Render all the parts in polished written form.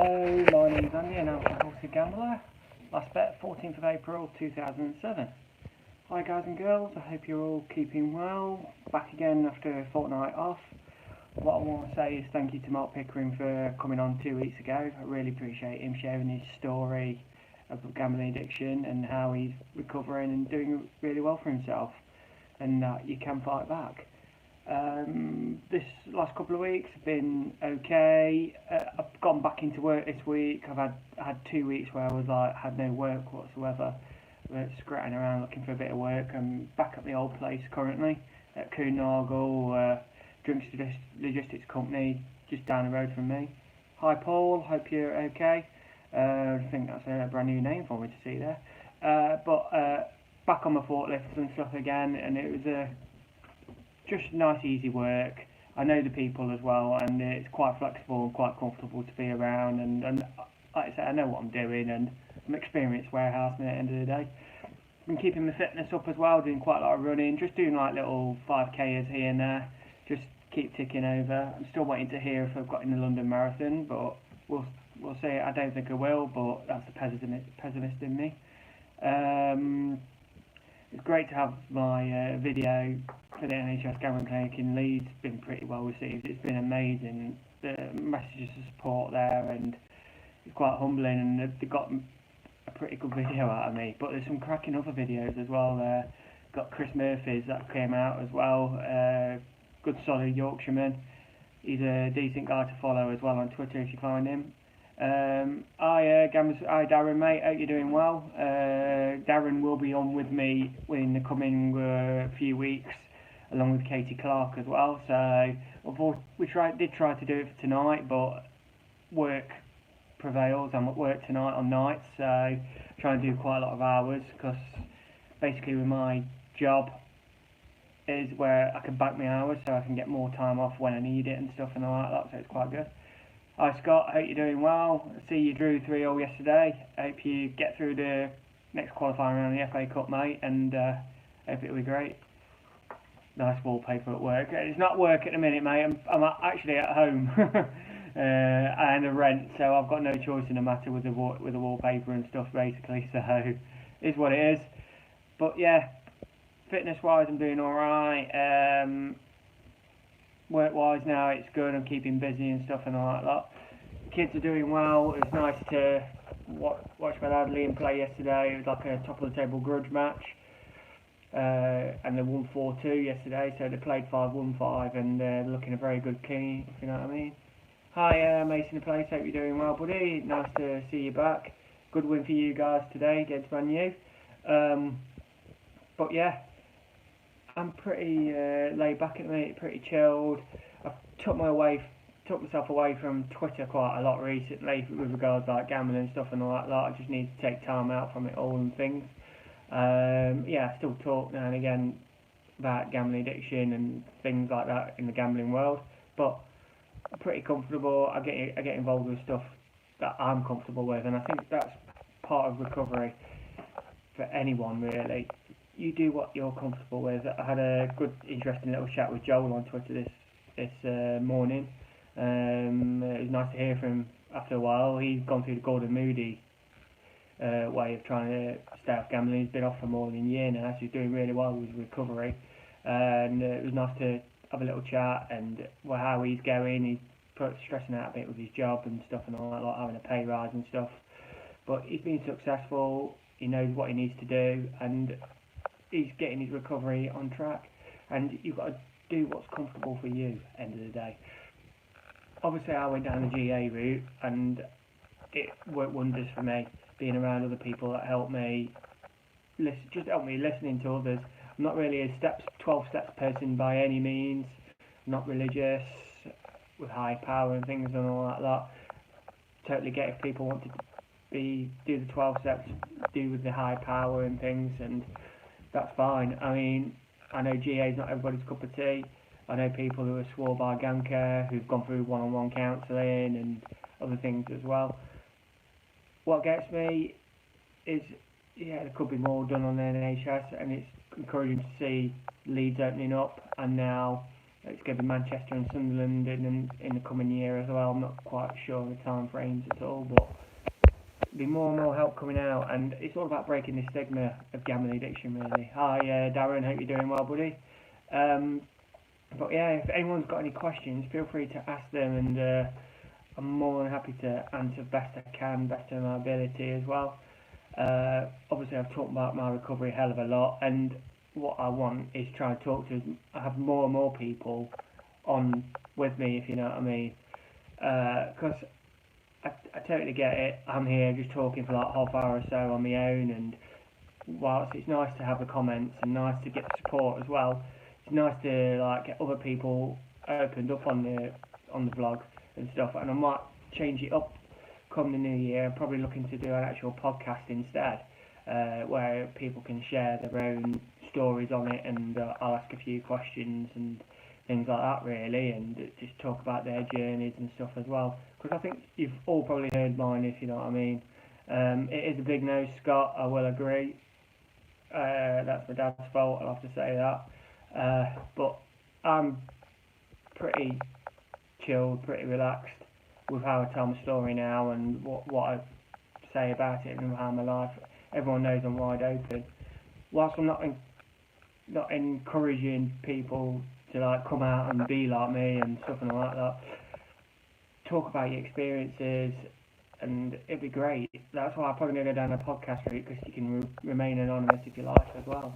Hello, my name's Andy and I'm a compulsive gambler. Last bet 14th of April 2007. Hi guys and girls, I hope you're all keeping well. Back again after a fortnight off. What I want to say is thank you to Mark Pickering for coming on 2 weeks ago. I really appreciate him sharing his story of gambling addiction and how he's recovering and doing really well for himself, and that you can fight back. This last couple of weeks have been okay. I've gone back into work this week. I've had 2 weeks where I was had no work whatsoever. Scratching around looking for a bit of work. I'm back at the old place currently at Coonagel Drinks Logistics Company, just down the road from me. Hi Paul, hope you're okay. I think that's a brand new name for me to see there. But back on my forklifts and stuff again, and it was just nice easy work. I know the people as well, and it's quite flexible and quite comfortable to be around, and like I say, I know what I'm doing, and I'm an experienced warehouseman at the end of the day. I've been keeping my fitness up as well, doing quite a lot of running, just doing like little 5K's here and there, just keep ticking over. I'm still waiting to hear if I've got in the London Marathon, but we'll see. I don't think I will, but that's the pessimist in me. It's great to have my video for the NHS Gambling Clinic in Leeds. Been pretty well received. It's been amazing. The messages of support there, and it's quite humbling, and they've got a pretty good video out of me. But there's some cracking other videos as well there. Got Chris Murphy's that came out as well. Good solid Yorkshireman. He's a decent guy to follow as well on Twitter if you find him. Hi Darren mate, hope you're doing well. Darren will be on with me in the coming few weeks, along with Katie Clark as well. So we did try to do it for tonight, but work prevails. I'm at work tonight on nights, so trying to do quite a lot of hours, because basically with my job is where I can bank my hours so I can get more time off when I need it and stuff and all like that, so it's quite good. Hi Scott, hope you're doing well. I see you drew 3-0 yesterday. Hope you get through the next qualifying round of the FA Cup, mate, and hope it'll be great. Nice wallpaper at work. It's not work at the minute, mate. I'm actually at home. And a rent, so I've got no choice in the matter with the wallpaper and stuff, basically. So is what it is. But yeah, fitness-wise, I'm doing all right. Work-wise now, it's good. I'm keeping busy and stuff and all like that. Kids are doing well. It was nice to watch my lad Liam play yesterday. It was like a top-of-the-table grudge match. And they won 4-2 yesterday, so they played 5-1-5, and they're looking a very good team, if you know what I mean. Hi Mason the Place, hope you're doing well, buddy. Nice to see you back. Good win for you guys today against Man U. But yeah, I'm pretty laid back at the minute, pretty chilled. I've took myself away from Twitter quite a lot recently with regards to like gambling and stuff and all that. I just need to take time out from it all and things. Yeah, I still talk now and again about gambling addiction and things like that in the gambling world, but I'm pretty comfortable. I get involved with stuff that I'm comfortable with, and I think that's part of recovery for anyone really. You do what you're comfortable with. I had a good, interesting little chat with Joel on Twitter this morning. It was nice to hear from him after a while. He's gone through the Gordon Moody way of trying to stay off gambling. He's been off for more than a year now, so he's doing really well with recovery. And it was nice to have a little chat and how he's going. He's stressing out a bit with his job and stuff and all that, like having a pay rise and stuff. But he's been successful. He knows what he needs to do, and he's getting his recovery on track. And you've got to do what's comfortable for you, end of the day. Obviously, I went down the GA route, and it worked wonders for me, being around other people that help me, just help me listening to others. I'm not really a 12 steps person by any means. I'm not religious, with high power and things and all like that. Totally get if people want to do the 12 steps, do with the high power and things, and that's fine. I mean, I know GA is not everybody's cup of tea. I know people who are swore by Ganker, who've gone through one-on-one counselling and other things as well. What gets me is, yeah, there could be more done on the NHS, and it's encouraging to see Leeds opening up, and now It's going to be Manchester and Sunderland in the coming year as well. I'm not quite sure of the time frames at all, but there'll be more and more help coming out, and it's all about breaking the stigma of gambling addiction, really. Hi, Darren, hope you're doing well, buddy. But yeah, if anyone's got any questions, feel free to ask them, and I'm more than happy to answer best I can, best of my ability as well. Obviously, I've talked about my recovery a hell of a lot, and what I want is try and talk to have more and more people on with me, if you know what I mean. Because I totally get it. I'm here just talking for like half hour or so on my own, and whilst it's nice to have the comments and nice to get the support as well, it's nice to like get other people opened up on the vlog and stuff. And I might change it up come the new year. Probably looking to do an actual podcast instead, where people can share their own stories on it, and I'll ask a few questions and things like that, really, and just talk about their journeys and stuff as well. Because I think you've all probably heard mine, if you know what I mean. It is a big no, Scott. I will agree. That's my dad's fault. I'll have to say that. But I'm pretty chilled, pretty relaxed with how I tell my story now and what I say about it and how my life. Everyone knows I'm wide open. Whilst I'm not encouraging people to like come out and be like me and stuff and like that, talk about your experiences, and it'd be great. That's why I'm probably going to go down a podcast route, because you can remain anonymous if you like as well.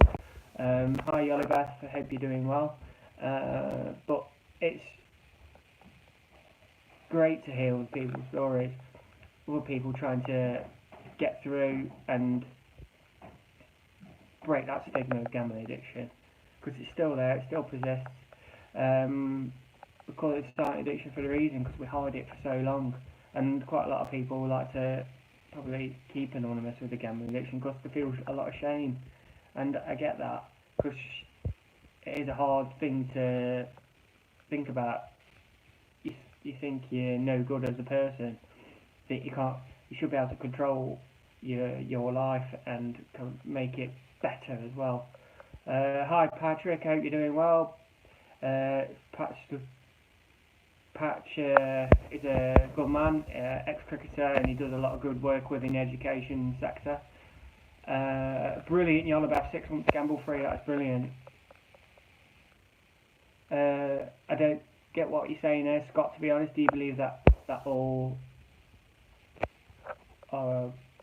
Hi Yolibeth, I hope you're doing well. But it's great to hear other people's stories, other people trying to get through and break that stigma of gambling addiction, because it's still there, it still persists. We call it silent addiction for a reason, because we hide it for so long, and quite a lot of people like to probably keep anonymous with the gambling addiction because they feel a lot of shame, and I get that, because it is a hard thing to think about. You think you're no good as a person, that you should be able to control your life and make it better as well. Hi Patrick, I hope you're doing well. Patch is a good man, ex-cricketer, and he does a lot of good work within the education sector. Brilliant, you're all about 6 months gamble free, that's brilliant. I don't get what you're saying there, Scott, to be honest. Do you believe that all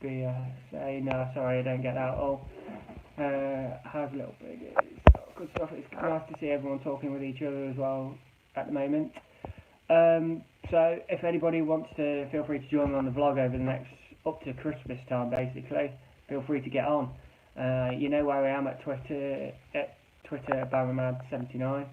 say no, sorry, I don't get that at all. How's a little bit good stuff. It's nice to see everyone talking with each other as well at the moment. So if anybody wants to, feel free to join me on the vlog over the next up to Christmas time, basically. Feel free to get on. You know where I am at Twitter Barramad79.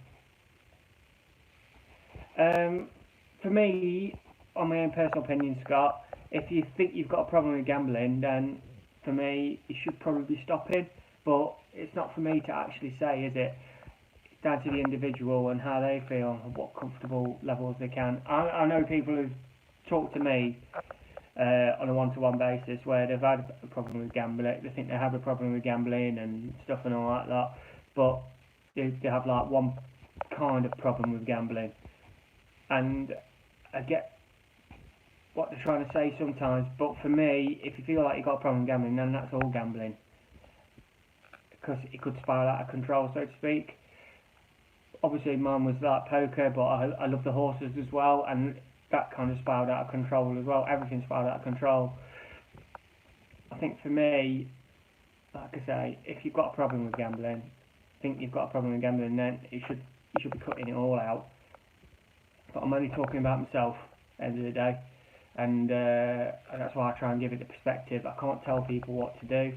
For me, on my own personal opinion, Scott, if you think you've got a problem with gambling, then for me, you should probably be stopping. But it's not for me to actually say, is it? It's down to the individual and how they feel and what comfortable levels they can. I know people who've talked to me on a one-to-one basis where they've had a problem with gambling. They think they have a problem with gambling and stuff and all like that. But they have like one kind of problem with gambling. And I get what they're trying to say sometimes, but for me, if you feel like you've got a problem with gambling, then that's all gambling, because it could spiral out of control, so to speak. Obviously mine was like poker, but I love the horses as well, and that kind of spiraled out of control as well. Everything spiraled out of control. I think for me, like I say, if you've got a problem with gambling, think you've got a problem with gambling, then you should be cutting it all out. But I'm only talking about myself at the end of the day, and that's why I try and give it the perspective. I can't tell people what to do.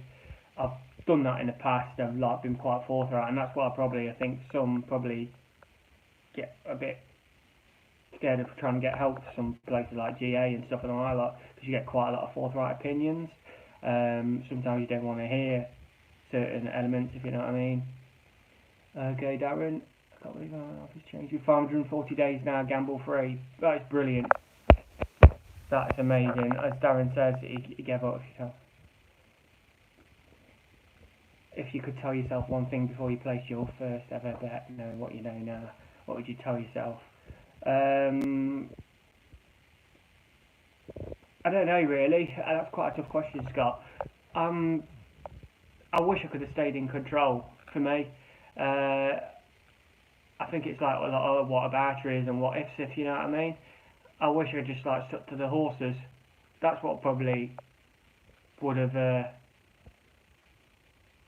I've done that in the past. I've like been quite forthright, and that's why I think some probably get a bit scared of trying to get help to some places like GA and stuff and all that, because you get quite a lot of forthright opinions. Sometimes you don't want to hear certain elements, if you know what I mean. Okay, Darren. I can't believe I've just changed. We're 540 days now, gamble free. That is brilliant. That is amazing. As Darren says, he gave up if you could tell yourself one thing before you placed your first ever bet, knowing what you know now, what would you tell yourself? I don't know really. That's quite a tough question, Scott. I wish I could have stayed in control. For me, uh, I think it's like a lot of whatabouteries and what ifs, if you know what I mean. I wish I just like stuck to the horses. That's what probably would have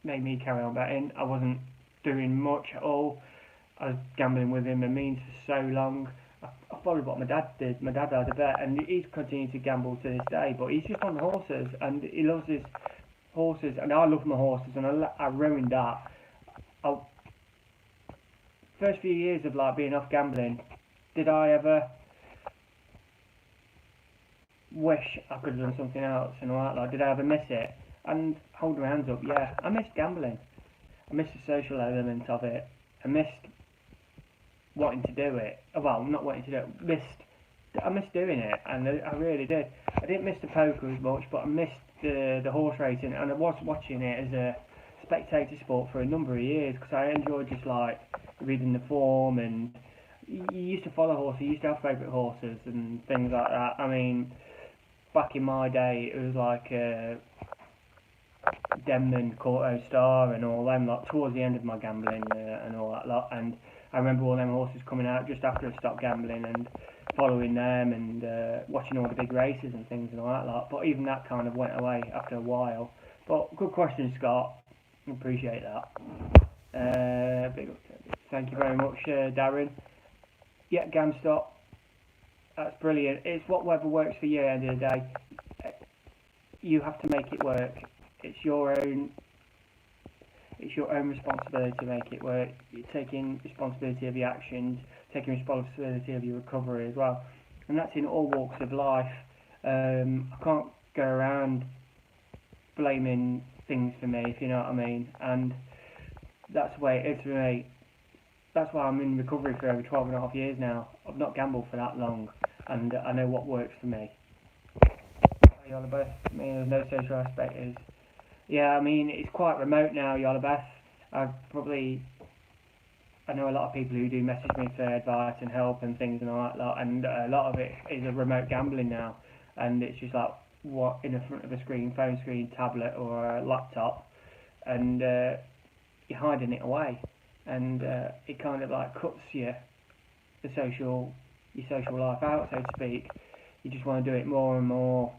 made me carry on betting. I wasn't doing much at all. I was gambling with him and means for so long. I followed what my dad did. My dad had a bet, and he's continued to gamble to this day. But he's just on the horses, and he loves his horses, and I love my horses, and I ruined that. I, first few years of like being off gambling, did I ever wish I could have done something else and all that? Like, did I ever miss it? And hold my hands up, yeah, I missed gambling. I missed the social element of it. I missed wanting to do it. Well, not wanting to do it. I missed doing it, and I really did. I didn't miss the poker as much, but I missed the horse racing, and I was watching it as a spectator sport for a number of years because I enjoyed just like reading the form, and you used to follow horses, you used to have favourite horses and things like that. I mean, back in my day, it was like Denman, Corto Star, and all them. Like towards the end of my gambling and all that lot, and I remember all them horses coming out just after I stopped gambling and following them and watching all the big races and things and all that lot. But even that kind of went away after a while. But good question, Scott. Appreciate that. Big up to you. Thank you very much, Darren. Yeah, GamStop. That's brilliant. It's whatever works for you at the end of the day. You have to make it work. It's your own responsibility to make it work. You're taking responsibility of your actions, taking responsibility of your recovery as well. And that's in all walks of life. I can't go around blaming things for me, if you know what I mean. And that's the way it is for me. That's why I'm in recovery for over 12 and a half years now. I've not gambled for that long, and I know what works for me. Yolabeth, I mean, there's no social aspect. Yeah, I mean, it's quite remote now, Yolabeth. I know a lot of people who do message me for advice and help and things and all that lot, and a lot of it is a remote gambling now, and it's just like what in the front of a screen, phone screen, tablet or a laptop, and you're hiding it away, and it kind of like cuts your social life out, so to speak. You just want to do it more and more.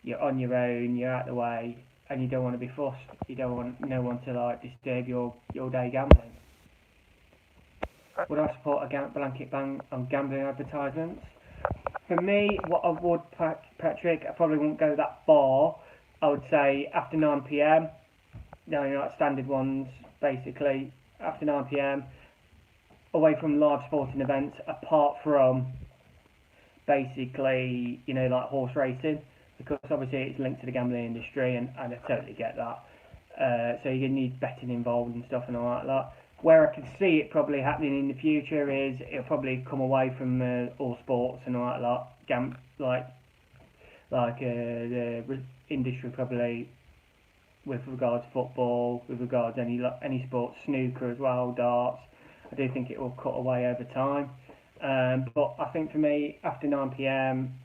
You're on your own, you're out of the way, and you don't want to be fussed. You don't want no one to like disturb your day gambling. Would I support a blanket ban on gambling advertisements? For me, what I would, Patrick, I probably wouldn't go that far. I would say after 9 p.m. No, you know, like standard ones, basically. After 9 p.m. away from live sporting events, apart from basically, you know, like horse racing, because obviously it's linked to the gambling industry, and I totally get that. So you're going to need betting involved and stuff and all that lot. Where I can see it probably happening in the future is it'll probably come away from all sports and all that lot. The industry probably, with regards to football, with regards to any sport, snooker as well, darts. I do think it will cut away over time. But I think for me, after 9 p.m,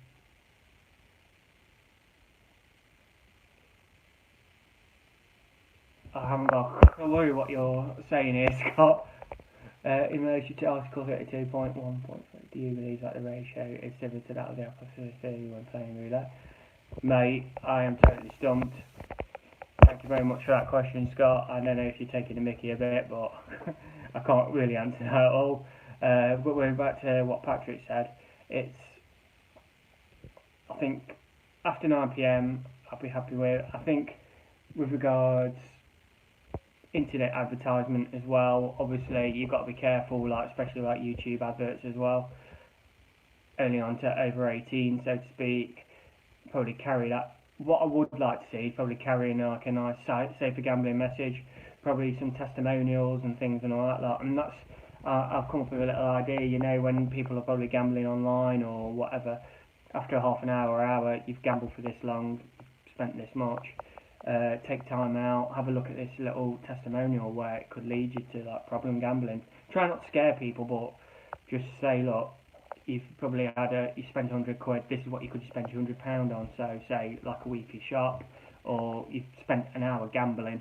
I haven't got a clue what you're saying here, Scott. In relation to Article 32.1.3, do you believe that the ratio is similar to that of the opposite theory when playing roulette? Mate, I am totally stumped. Thank you very much for that question, Scott. I don't know if you're taking the mickey a bit, but I can't really answer that at all. But going back to what Patrick said, I think after 9 p.m, I'll be happy with. I think with regards internet advertisement as well, obviously you've got to be careful, like especially like YouTube adverts as well. Only on to over 18, so to speak. Probably carry that. What I would like to see, probably carrying like a nice safer gambling message, probably some testimonials and things and all that lot. And that's I've come up with a little idea. You know, when people are probably gambling online or whatever, after half an hour, you've gambled for this long, spent this much. Take time out, have a look at this little testimonial where it could lead you to like problem gambling. Try not to scare people, but just say, look, you've probably you spent £100, this is what you could spend £200 on, so say like a weekly shop, or you've spent an hour gambling.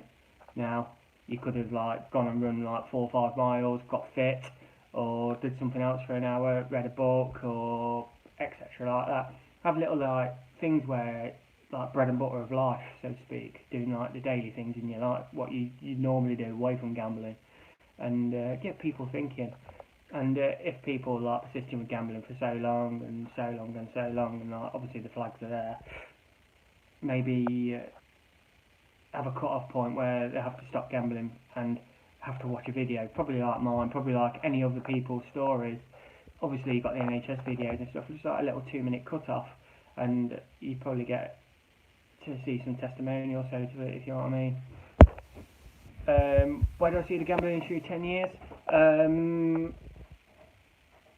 Now, you could have like gone and run like 4 or 5 miles, got fit, or did something else for an hour, read a book, or etc. like that. Have little like things where like bread and butter of life, so to speak, doing like the daily things in your life, what you normally do away from gambling, and get people thinking. And if people like persisting with gambling for so long and so long and so long, and like, obviously the flags are there, maybe have a cut-off point where they have to stop gambling and have to watch a video, probably like mine, probably like any other people's stories. Obviously you've got the NHS videos and stuff, it's like a little 2-minute cut-off, and you probably get to see some testimonial so to it, if you know what I mean. Where do I see the gambling industry in 10 years?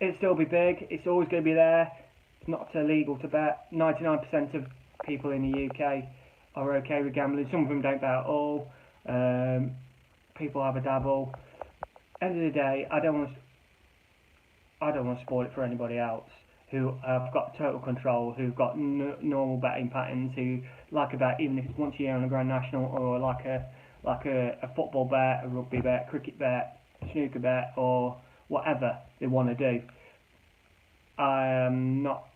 It'll still be big, it's always going to be there. It's not illegal to bet. 99% of people in the UK are okay with gambling. Some of them don't bet at all. People have a dabble. End of the day, I don't want to spoil it for anybody else who have got total control, who've got normal betting patterns, who like a bet even if it's once a year on a Grand National, or like a football bet, a rugby bet, cricket bet, snooker bet, or whatever they want to do. I am not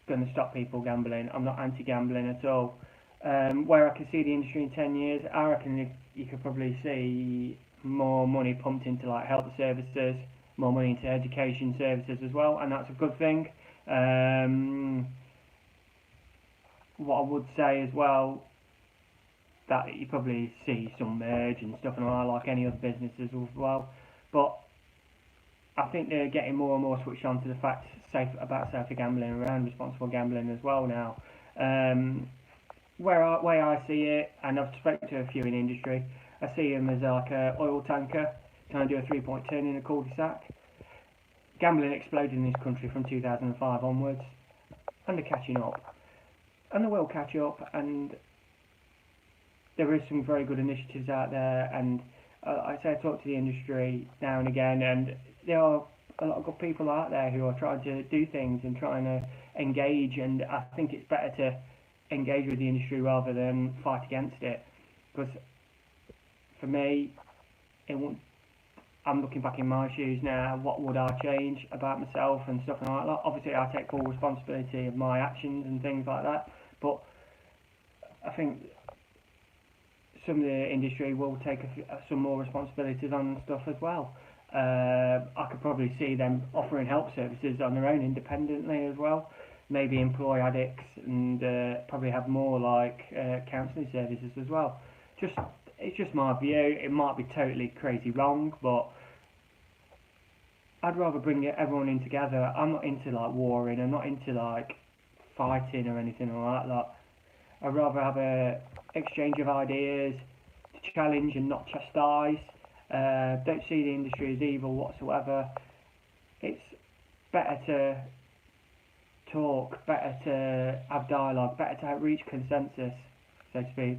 going to stop people gambling. I'm not anti-gambling at all. Where I can see the industry in 10 years, I reckon you could probably see more money pumped into like health services, more money into education services as well, and that's a good thing. What I would say as well, that you probably see some merge and stuff and all that, like any other businesses as well, but I think they're getting more and more switched on to the fact about safer gambling, around responsible gambling as well now. Way I see it, and I've spoken to a few in the industry, I see them as like a oil tanker trying to do a 3-point turn in a cul-de-sac. Gambling exploded in this country from 2005 onwards, and they're catching up, and they will catch up, and there is some very good initiatives out there, and I talk to the industry now and again, and there are a lot of good people out there who are trying to do things and trying to engage, and I think it's better to engage with the industry rather than fight against it, because for me, I'm looking back in my shoes now, what would I change about myself and stuff like that. Obviously I take full responsibility of my actions and things like that, but I think some of the industry will take some more responsibilities on stuff as well. I could probably see them offering help services on their own independently as well, maybe employ addicts, and probably have more like counselling services as well. It's just my view. It might be totally crazy wrong, but I'd rather bring everyone in together. I'm not into like warring. I'm not into like fighting or anything like that. Like, I'd rather have a exchange of ideas, to challenge and not chastise. Don't see the industry as evil whatsoever. It's better to talk, better to have dialogue, better to reach consensus, so to speak.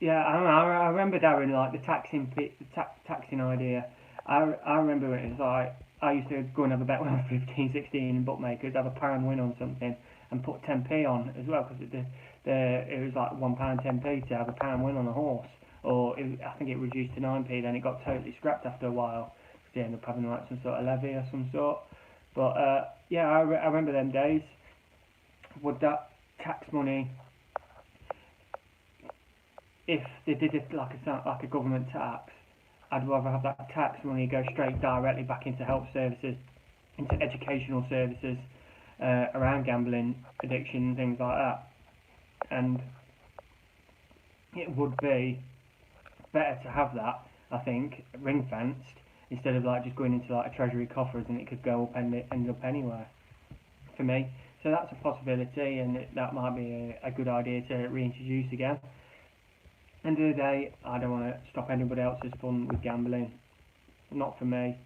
Yeah, I remember Darren, like the taxing idea. I remember when it was like, I used to go and have a bet when I was 15, 16 in bookmakers, have a pound win on something and put 10p on as well, because it was like £1 10p to have a pound win on a horse, or I think it reduced to 9p, then it got totally scrapped after a while because they ended up having like some sort of levy or some sort. But yeah, I remember them days. Would that tax money, if they did it like a government tax, I'd rather have that tax money go straight directly back into health services, into educational services around gambling, addiction, things like that. And it would be better to have that, I think, ring fenced, instead of like just going into like a treasury coffers and it could go up and end up anywhere, for me. So that's a possibility, and that might be a good idea to reintroduce again. End of the day, I don't want to stop anybody else's fun with gambling. Not for me.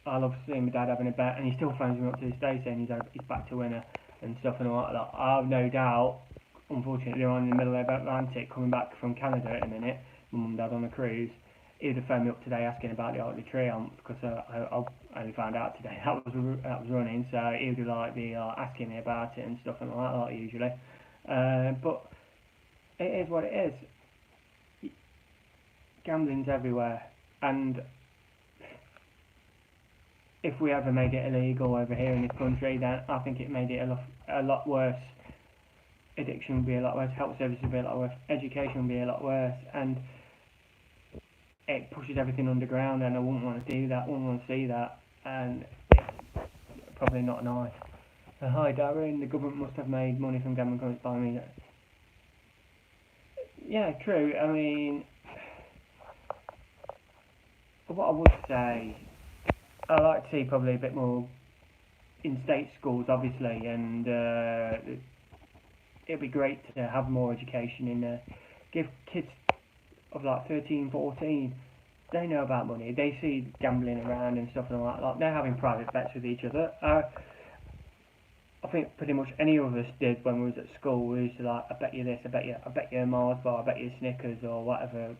I love seeing my dad having a bet, and he still phones me up to this day saying he's back to winner and stuff and all like that. I have no doubt, unfortunately, they're on in the middle of the Atlantic coming back from Canada at the minute, my mum and dad on a cruise, he would have phoned me up today asking about the Otley Triumph, because I only found out today that was running, so he would like be asking me about it and stuff and like that usually. But it is what it is. Gambling's everywhere, and if we ever made it illegal over here in this country, then I think it made it a lot worse. Addiction would be a lot worse, health services would be a lot worse, education would be a lot worse, and it pushes everything underground, and I wouldn't want to do that, wouldn't want to see that, and it's probably not nice. Hi Darren, the government must have made money from gambling companies by me. Yeah, true. I mean, what I would say, I like to see probably a bit more in state schools, obviously, and it'd be great to have more education in there. Give kids of like 13, 14, they know about money, they see gambling around and stuff like that, they're having private bets with each other. I think pretty much any of us did when we was at school. We used to like, I bet you this, I bet you a Mars bar, I bet you Snickers or whatever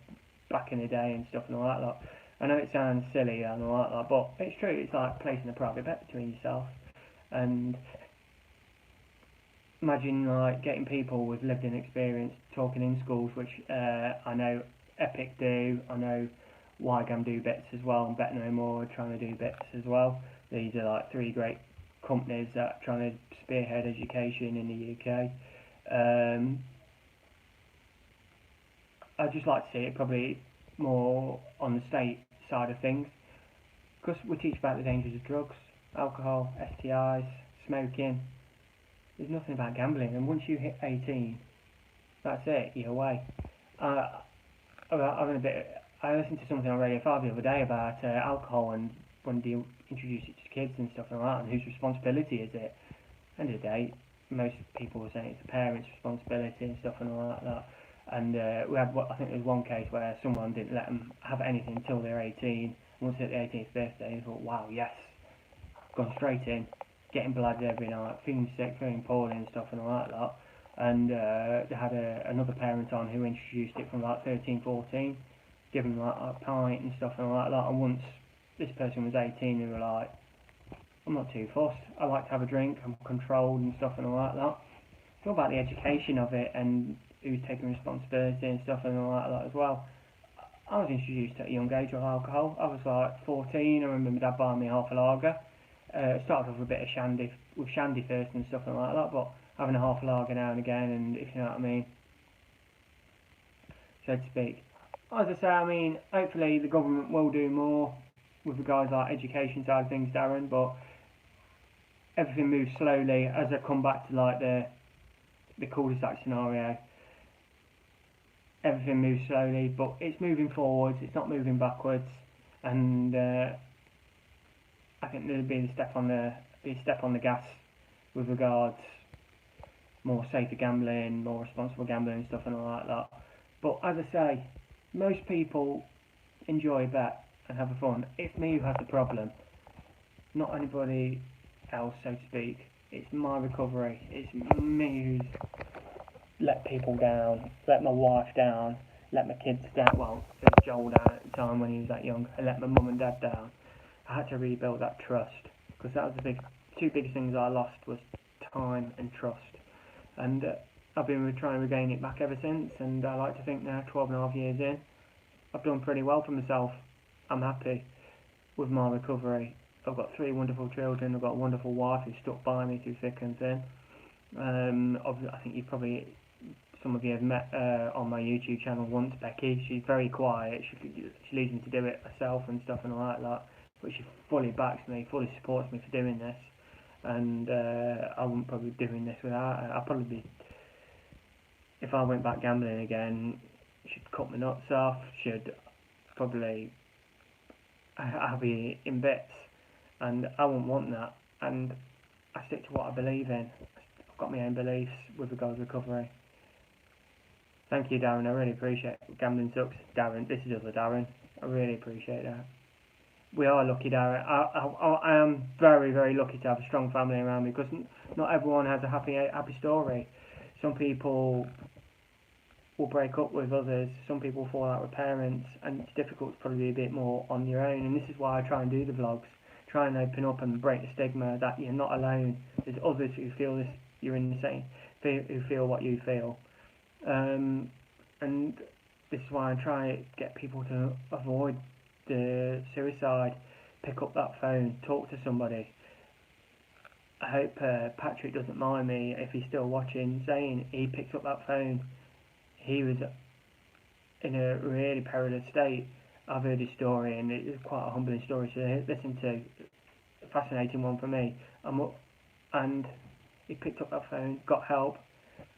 back in the day and stuff and all that. I know it sounds silly and all that, but it's true. It's like placing a private bet between yourself. And imagine like getting people with lived-in experience talking in schools, which I know Epic do. I know Wygam do bits as well, and Bet No More are trying to do bits as well. These are like three great companies that are trying to spearhead education in the UK. I'd just like to see it probably more on the state side of things, because we teach about the dangers of drugs, alcohol, STIs, smoking. There's nothing about gambling, and once you hit 18, that's it, you're away. I listened to something on Radio 5 the other day about alcohol, and when do you introduce it to kids and stuff like that, and whose responsibility is it? End of the day, most people were saying it's the parents' responsibility and stuff and all like that. And we had, I think there was one case where someone didn't let them have anything until they're 18. Once they hit their 18th birthday, they thought, wow, yes, gone straight in, getting blood every night, feeling sick, feeling poorly and stuff and all like that. And they had another parent on who introduced it from like 13, 14, giving them like a pint and stuff and all like that. And once this person was 18, they were like, I'm not too fussed, I like to have a drink, I'm controlled and stuff and all like that. It's all about the education of it and who's taking responsibility and stuff and all like that as well. I was introduced at a young age with alcohol. I was like 14, I remember my dad buying me half a lager. Started off with a bit of shandy first and stuff and like that, but having a half a lager now and again, and if you know what I mean, so to speak. As I say, I mean, hopefully the government will do more with regards to like education side of things, Darren, but everything moves slowly. As I come back to like the cul-de-sac scenario, everything moves slowly, but it's moving forwards, it's not moving backwards, and I think there'll be a step on the gas with regards more safer gambling, more responsible gambling and stuff and all like that. But as I say, most people enjoy a bet and have a fun. It's me who has the problem, not anybody else, so to speak. It's my recovery. It's me who's let people down, let my wife down, let my kids down. Well, it was Joel down at the time when he was that young. I let my mum and dad down. I had to rebuild that trust, because that was the two biggest things I lost was time and trust. And I've been trying to regain it back ever since, and I like to think now, 12 and a half years in, I've done pretty well for myself. I'm happy with my recovery. I've got 3 wonderful children, I've got a wonderful wife who stuck by me through thick and thin. I think some of you have met on my YouTube channel once, Becky. She's very quiet, she leaves me to do it herself and stuff and all like that, but she fully backs me, fully supports me for doing this, and I wouldn't probably be doing this without her. I'd probably be, if I went back gambling again, she'd cut my nuts off, she'd probably have me in bits, and I wouldn't want that, and I stick to what I believe in. I've got my own beliefs with regards to recovery. Thank you, Darren, I really appreciate it. Gambling sucks. Darren, this is other Darren, I really appreciate that. We are lucky, Darren. I am very, very lucky to have a strong family around me, because not everyone has a happy story. Some people will break up with others, some people fall out with parents, and it's difficult to probably be a bit more on your own. And this is why I try and do the vlogs, try and open up and break the stigma that you're not alone. There's others who feel this, you're insane, who feel what you feel. And this is why I try to get people to avoid the suicide. Pick up that phone, talk to somebody. I hope Patrick doesn't mind me if he's still watching, saying he picked up that phone. He was in a really perilous state. I've heard his story, and it's quite a humbling story to listen to. A fascinating one for me. And he picked up that phone, got help,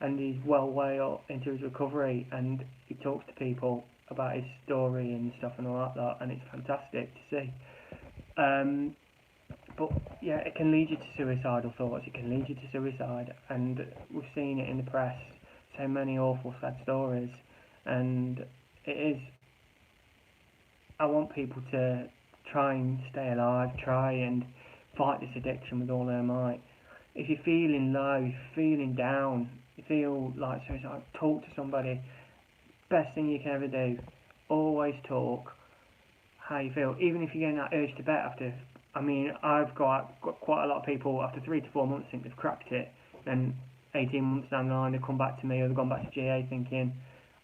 and he's well way up into his recovery, and he talks to people about his story and stuff and all that, and it's fantastic to see. But yeah, it can lead you to suicidal thoughts, it can lead you to suicide, and we've seen it in the press, so many awful sad stories, and it is, I want people to try and stay alive, try and fight this addiction with all their might. If you're feeling low, if you're feeling down, you feel like suicide, talk to somebody. Best thing you can ever do, always talk how you feel, even if you're getting that urge to bet after. I mean, I've got quite a lot of people after 3 to 4 months think they've cracked it, then 18 months down the line they come back to me, or they've gone back to GA thinking,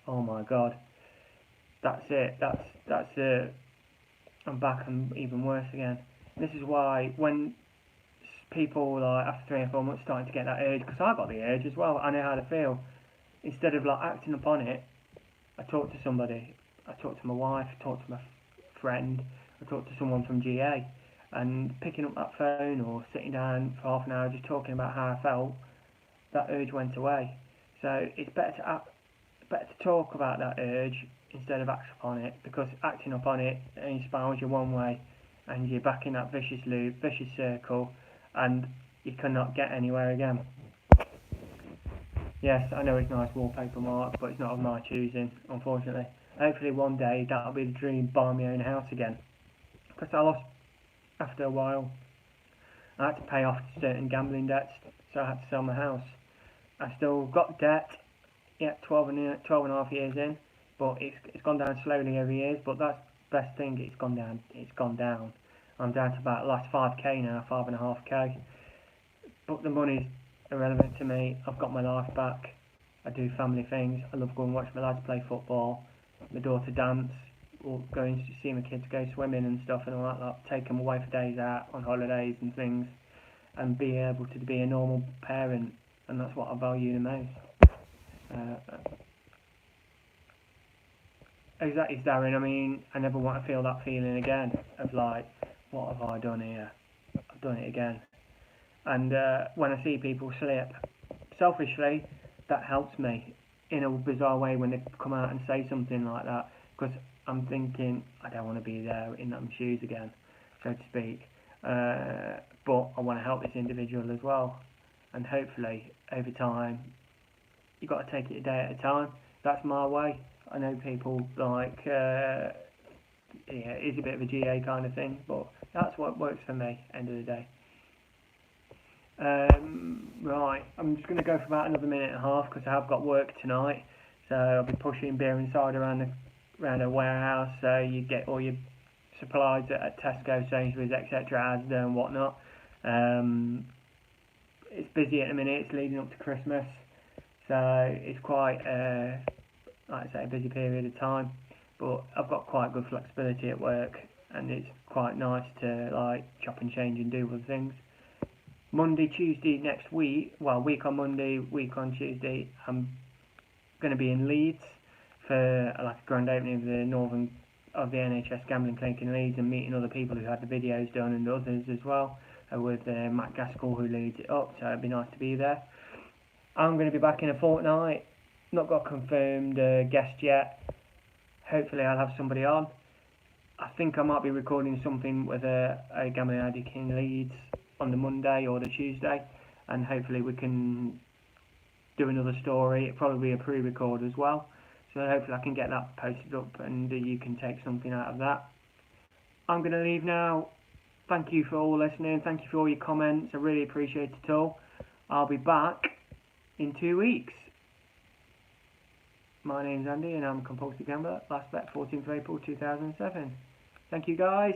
oh my god, that's it, that's it, I'm back and even worse again. This is why when people like after 3 or 4 months starting to get that urge, because I got the urge as well, I know how to feel, instead of like acting upon it, I talk to somebody, I talk to my wife, I talk to my friend, I talk to someone from GA, and picking up that phone or sitting down for half an hour just talking about how I felt, that urge went away. So it's better to talk about that urge instead of act upon it, because acting upon it inspires you one way, and you're back in that vicious loop, vicious circle, and you cannot get anywhere again. Yes, I know it's nice wallpaper, Mark, but it's not of my choosing, unfortunately. Hopefully one day that'll be the dream, buy my own house again. Because I lost, after a while, I had to pay off certain gambling debts, so I had to sell my house. I still got debt, yeah, 12 and a half years in, but it's gone down slowly over years, but that's the best thing, it's gone down. I'm down to about last 5k now, 5.5k, but the money's irrelevant to me. I've got my life back, I do family things, I love going and watch my lads play football, my daughter dance, or going to see my kids go swimming and stuff and all that, take them away for days out on holidays and things, and be able to be a normal parent, and that's what I value the most. Exactly, Darren. I mean, I never want to feel that feeling again of like, what have I done here? I've done it again. And when I see people slip, selfishly, that helps me in a bizarre way when they come out and say something like that, because I'm thinking, I don't want to be there in them shoes again, so to speak. But I want to help this individual as well, and hopefully over time, you've got to take it a day at a time. That's my way. I know people like, yeah, it's a bit of a GA kind of thing, but that's what works for me, end of the day. Right, I'm just going to go for about another minute and a half, because I have got work tonight, so I'll be pushing beer and cider around a warehouse, so you get all your supplies at Tesco, Sainsbury's, etc., Asda and whatnot. It's busy at the minute, it's leading up to Christmas, so it's quite, like I say, a busy period of time, but I've got quite good flexibility at work, and it's quite nice to like chop and change and do other things. Monday, Tuesday next week, well, week on Monday, week on Tuesday, I'm going to be in Leeds for like a grand opening of the NHS gambling clinic in Leeds, and meeting other people who had the videos done, and others as well, with Matt Gaskell, who leads it up, so it'd be nice to be there. I'm going to be back in a fortnight, not got a confirmed guest yet. Hopefully I'll have somebody on. I think I might be recording something with a gambling addict in Leeds on the Monday or the Tuesday, and hopefully we can do another story. It'll probably be a pre-record as well, so hopefully I can get that posted up and you can take something out of that. I'm going to leave now. Thank you for all listening, thank you for all your comments, I really appreciate it all. I'll be back in 2 weeks. My name's Andy and I'm a compulsive gambler. Last bet 14th of April 2007. Thank you guys.